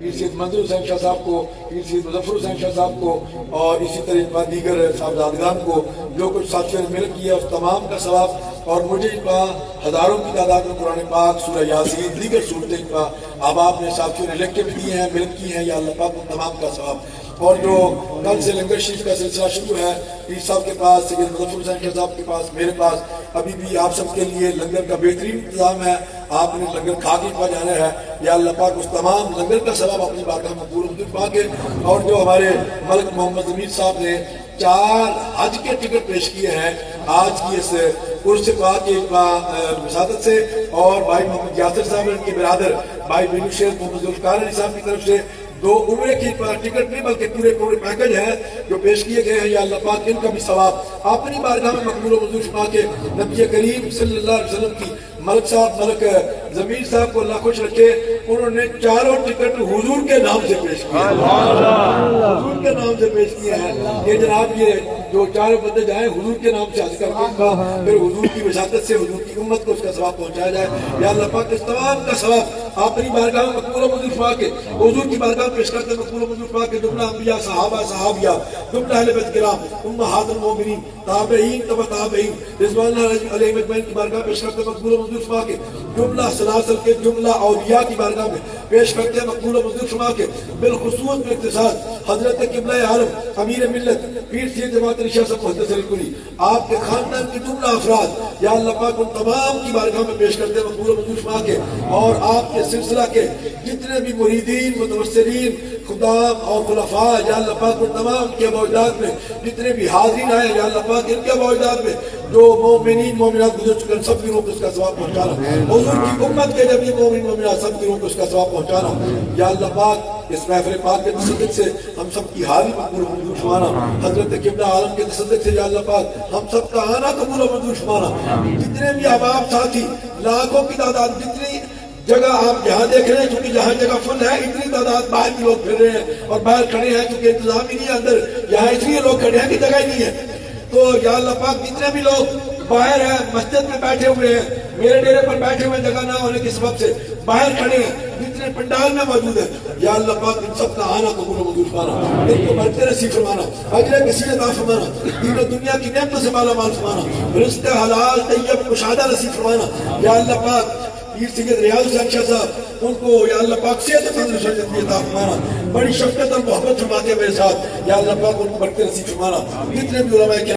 پیر سید منظور حسین شاہ صاحب کو، پیر سید مظفر حسین شاہ صاحب کو، اور اسی طرح دیگر صاحبزادگان کو جو کچھ ساتھیوں نے محنت کی ہے اس تمام کا ثواب، اور مجھے ہزاروں کی تعداد میں قرآن پاک، سورہ یاسین، دیگر صورتیں آپ نے ساتھیوں نے لکھ کے بھی دیے ہیں، محنت کی ہیں، یا اللہ پاک ان تمام کا ثواب۔ اور جو کل سے لنگر شریف کا سلسلہ شروع ہے، پیر صاحب کے پاس، سید مظفر حسین شاہ صاحب کے پاس، میرے پاس ابھی بھی آپ سب کے لیے لنگر کا بہترین انتظام ہے، آپ نے لنگر کھا کے پا جانا ہے، یا اللہ پاک اس تمام لنگر کا ثواب اپنی بارگاہ میں پورا پا کے۔ اور جو ہمارے ملک محمد ضمیر صاحب نے 4 حج کے ٹکٹ پیش کیے ہیں آج کی اس عرس پاک کی وساطت سے، اور بھائی محمد یاسر صاحب ان کے برادر بھائی بینو شیر محمد ذوالفقار علی صاحب کی طرف سے 2 عمرے کی ٹکٹ نہیں بلکہ پورے پیکج ہیں جو پیش کیے گئے ہیں، یا اللہ پاک ان کا بھی ثواب اپنی بارگاہ میں مقبول و منظور فرما کے۔ نبی کریم صلی اللہ علیہ وسلم کی ملک صاحب، ملک ضمیر صاحب کو اللہ خوش رکھے، انہوں نے 4 ٹکٹ حضور کے نام سے پیش کیے، حضور کے نام سے پیش کیے ہیں کہ جناب یہ جو 4 بندے جائیں حضور کے نام سے حج کر کے پھر حضور کی وساطت سے حضور کی امت کو اس کا ثواب پہنچایا جائے، یا اللہ پاک اس تمام کا ثواب اپنی بارگاہ میں مقبول و منظور فرما کے، حضور کی بارگاہ میں پیش کرتے مقبول و منظور فرما کے۔ جملہ انبیاء، صحابہ، صحابیہ، جملہ اہل بیت کرام، امہات المومنین، تابعین، تبع تابعین، رضوان اللہ علیہم اجمعین کی بارگاہ پیش کرتے مقبول و منظور فرما کے، جملہ سلاسل کے جملہ اولیاء کی بارگاہ میں پیش کرتے ہیں مقبول و منظور فرما کے، بالخصوص بالاختصاص حضرت قبلہ عالم امیر ملت پیر سید جماعت رشاہ صاحب محدث الکلی، آپ کے خاندان کے جملہ افراد، یا اللہ پاک ان تمام کی بارگاہ میں پیش کرتے ہیں مقبول و منظور فرما کے، اور آپ کے سلسلہ کے جتنے بھی مریدین، متوسلین، خدام اور خلفاء، یا اللہ پاک ان تمام کے موجودات میں جتنے بھی حاضرین آئے، یا اللہ پاک ان کے موجودات میں جو مومنین مومنات گزر چکے ہیں سب کی روح کو اس کا ثواب پہنچانا، حضور کی امت کے جب یہ مومن مومنات سب کی روح کو اس کا ثواب پہنچانا، یا اللہ پاک اس محفل پاک کے تصدق سے ہم سب کی حاضری مقبول و منظور فرمانا، حضرت قبلہ عالم کے تصدق سے یا اللہ پاک ہم سب کا آنا قبول و منظور فرمانا۔ جتنے بھی احباب ساتھی، لاکھوں کی تعداد، جتنی جگہ آپ یہاں دیکھ رہے ہیں، چونکہ جہاں جگہ فل ہے، اتنی تعداد باہر بھی لوگ پھر رہے ہیں اور باہر کھڑے ہیں، چونکہ انتظام ہی نہیں ہے اندر، یہاں اس لیے لوگ کھڑے ہیں کہ جگہ ہی نہیں ہے۔ تو یا اللہ پاک جتنے بھی لوگ باہر ہیں، مسجد میں بیٹھے ہوئے ہیں، میرے ڈیرے پر بیٹھے ہوئے جگہ نہ ہونے کے سبب سے باہر کھڑے ہیں، جتنے پنڈال میں موجود ہیں، یا اللہ پاک ان سب کا آنا قبول و منظور فرمانا، ان کو برکت نصیب فرمانا، اجر کثیر عطا فرمانا، دین و دنیا کی نعمتوں سے مالا مال فرمانا، رزق حلال طیب کشادہ نصیب فرمانا، یا اللہ پاک پیر سید ریاض حسین شاہ صاحب ان کو یا اللہ پاک صحت و تندرستی عطا فرمانا، بڑی شفقت اور محبت فرماتے ہیں میرے ساتھ، یا اللہ پاک ان کو برکت نصیب فرمانا۔ جتنے بھی علماء